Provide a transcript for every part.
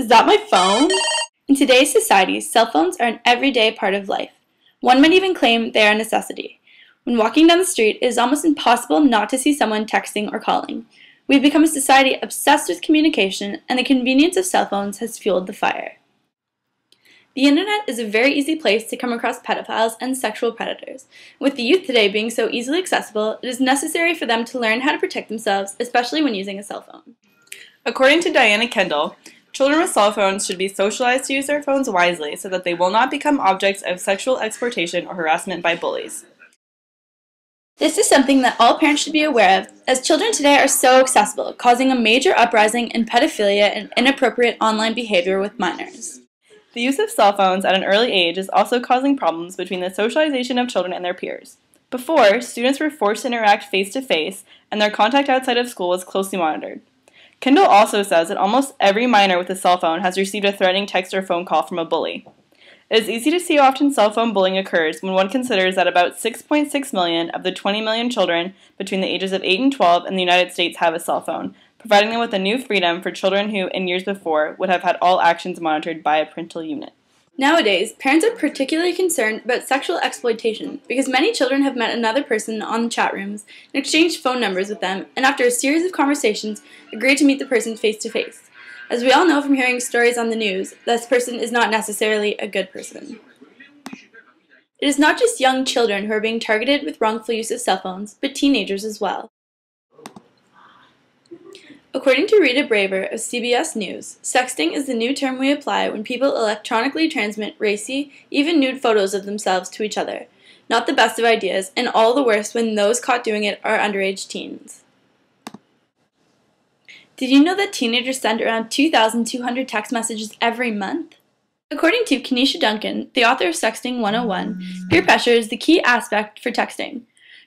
Is that my phone? In today's society, cell phones are an everyday part of life. One might even claim they are a necessity. When walking down the street, it is almost impossible not to see someone texting or calling. We've become a society obsessed with communication, and the convenience of cell phones has fueled the fire. The internet is a very easy place to come across pedophiles and sexual predators. With the youth today being so easily accessible, it is necessary for them to learn how to protect themselves, especially when using a cell phone. According to Diana Kendall, children with cell phones should be socialized to use their phones wisely so that they will not become objects of sexual exploitation or harassment by bullies. This is something that all parents should be aware of, as children today are so accessible, causing a major uprising in pedophilia and inappropriate online behavior with minors. The use of cell phones at an early age is also causing problems between the socialization of children and their peers. Before, students were forced to interact face-to-face, and their contact outside of school was closely monitored. Kendall also says that almost every minor with a cell phone has received a threatening text or phone call from a bully. It is easy to see how often cell phone bullying occurs when one considers that about 6.6 million of the 20 million children between the ages of 8 and 12 in the United States have a cell phone, providing them with a new freedom for children who, in years before, would have had all actions monitored by a parental unit. Nowadays, parents are particularly concerned about sexual exploitation because many children have met another person on the chat rooms and exchanged phone numbers with them, and after a series of conversations, agreed to meet the person face-to-face. As we all know from hearing stories on the news, this person is not necessarily a good person. It is not just young children who are being targeted with wrongful use of cell phones, but teenagers as well. According to Rita Braver of CBS News, sexting is the new term we apply when people electronically transmit racy, even nude photos of themselves to each other. Not the best of ideas, and all the worse when those caught doing it are underage teens. Did you know that teenagers send around 2,200 text messages every month? According to Kenesha Duncan, the author of Sexting 101, peer pressure is the key aspect for texting.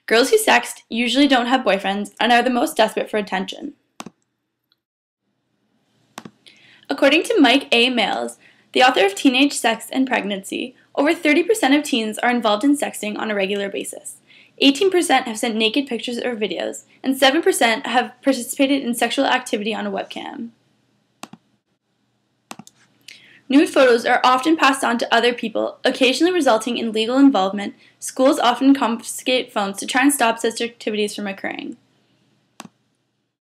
Girls who sext usually don't have boyfriends and are the most desperate for attention. According to Mike A. Males, the author of Teenage Sex and Pregnancy, over 30% of teens are involved in sexting on a regular basis. 18% have sent naked pictures or videos, and 7% have participated in sexual activity on a webcam. Nude photos are often passed on to other people, occasionally resulting in legal involvement. Schools often confiscate phones to try and stop such activities from occurring.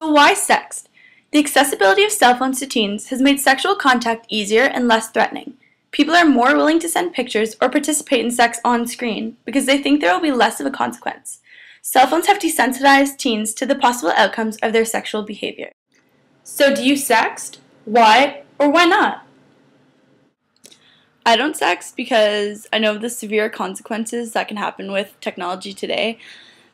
So why sext? The accessibility of cell phones to teens has made sexual contact easier and less threatening. People are more willing to send pictures or participate in sex on screen because they think there will be less of a consequence. Cell phones have desensitized teens to the possible outcomes of their sexual behavior. So do you sext? Why or why not? I don't sext because I know the severe consequences that can happen with technology today.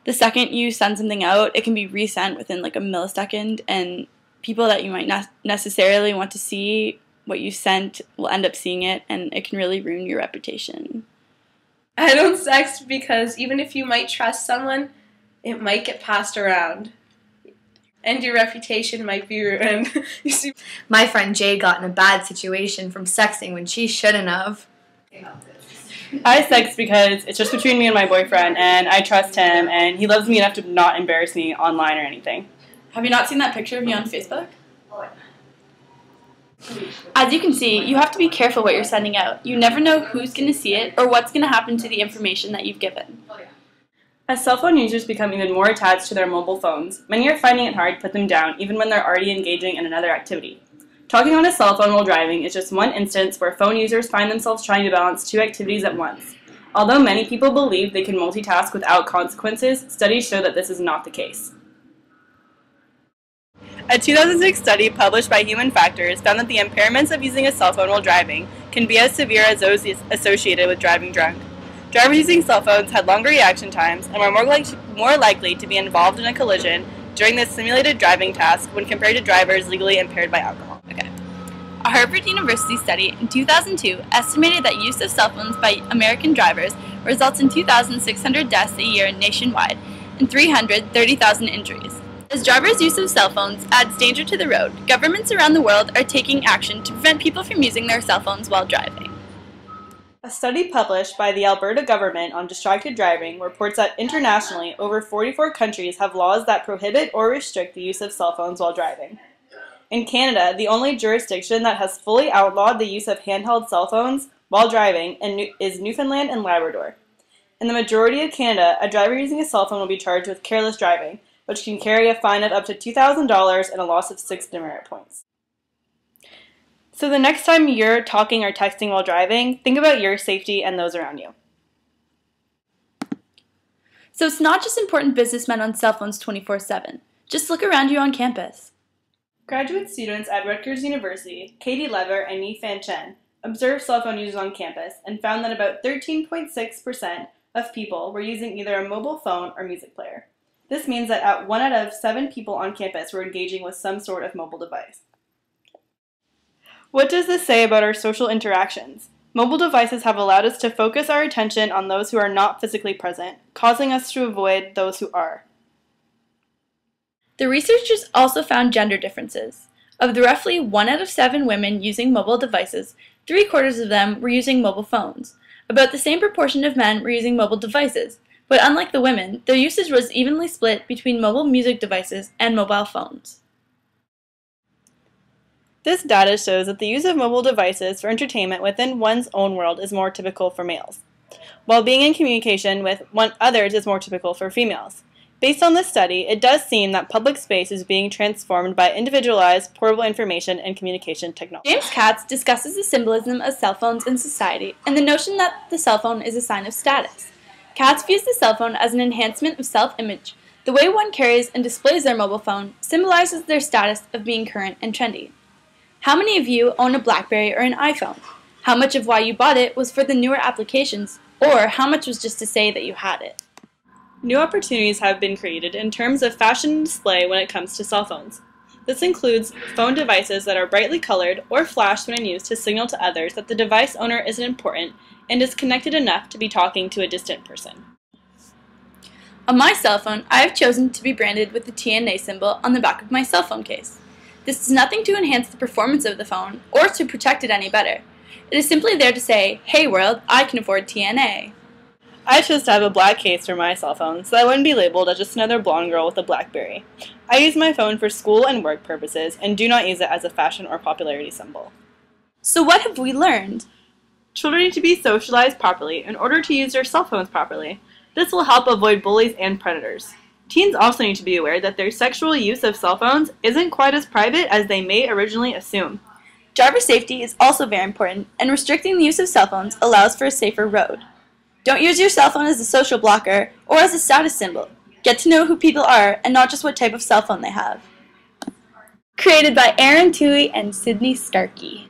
The second you send something out, it can be resent within like a millisecond, and people that you might not necessarily want to see what you sent will end up seeing it, and it can really ruin your reputation. I don't sext because even if you might trust someone, it might get passed around. And your reputation might be ruined. You see, my friend Jay got in a bad situation from sexting when she shouldn't have. I sext because it's just between me and my boyfriend, and I trust him, and he loves me enough to not embarrass me online or anything. Have you not seen that picture of me on Facebook? As you can see, you have to be careful what you're sending out. You never know who's going to see it or what's going to happen to the information that you've given. As cell phone users become even more attached to their mobile phones, many are finding it hard to put them down even when they're already engaging in another activity. Talking on a cell phone while driving is just one instance where phone users find themselves trying to balance two activities at once. Although many people believe they can multitask without consequences, studies show that this is not the case. A 2006 study published by Human Factors found that the impairments of using a cell phone while driving can be as severe as those associated with driving drunk. Drivers using cell phones had longer reaction times and were more likely to be involved in a collision during the simulated driving task when compared to drivers legally impaired by alcohol. A Harvard University study in 2002 estimated that use of cell phones by American drivers results in 2,600 deaths a year nationwide and 330,000 injuries. As drivers' use of cell phones adds danger to the road, governments around the world are taking action to prevent people from using their cell phones while driving. A study published by the Alberta government on distracted driving reports that internationally, over 44 countries have laws that prohibit or restrict the use of cell phones while driving. In Canada, the only jurisdiction that has fully outlawed the use of handheld cell phones while driving is Newfoundland and Labrador. In the majority of Canada, a driver using a cell phone will be charged with careless driving, which can carry a fine of up to $2,000 and a loss of 6 demerit points. So the next time you're talking or texting while driving, think about your safety and those around you. So it's not just important businessmen on cell phones 24/7. Just look around you on campus. Graduate students at Rutgers University, Katie Lever and Yi-Fan Chen, observed cell phone users on campus and found that about 13.6% of people were using either a mobile phone or music player. This means that 1 out of 7 people on campus were engaging with some sort of mobile device. What does this say about our social interactions? Mobile devices have allowed us to focus our attention on those who are not physically present, causing us to avoid those who are. The researchers also found gender differences. Of the roughly 1 out of 7 women using mobile devices, 3/4 of them were using mobile phones. About the same proportion of men were using mobile devices, but unlike the women, their usage was evenly split between mobile music devices and mobile phones. This data shows that the use of mobile devices for entertainment within one's own world is more typical for males, while being in communication with others is more typical for females. Based on this study, it does seem that public space is being transformed by individualized, portable information and communication technology. James Katz discusses the symbolism of cell phones in society and the notion that the cell phone is a sign of status. Katz views the cell phone as an enhancement of self-image. The way one carries and displays their mobile phone symbolizes their status of being current and trendy. How many of you own a BlackBerry or an iPhone? How much of why you bought it was for the newer applications, or how much was just to say that you had it? New opportunities have been created in terms of fashion and display when it comes to cell phones. This includes phone devices that are brightly colored or flashed when in use to signal to others that the device owner isn't important and is connected enough to be talking to a distant person. On my cell phone, I have chosen to be branded with the TNA symbol on the back of my cell phone case. This does nothing to enhance the performance of the phone or to protect it any better. It is simply there to say, "Hey world, I can afford TNA." I chose to have a black case for my cell phone so I wouldn't be labeled as just another blonde girl with a BlackBerry. I use my phone for school and work purposes and do not use it as a fashion or popularity symbol. So what have we learned? Children need to be socialized properly in order to use their cell phones properly. This will help avoid bullies and predators. Teens also need to be aware that their sexual use of cell phones isn't quite as private as they may originally assume. Driver safety is also very important, and restricting the use of cell phones allows for a safer road. Don't use your cell phone as a social blocker or as a status symbol. Get to know who people are and not just what type of cell phone they have. Created by Aaron Toohey and Sydney Starkey.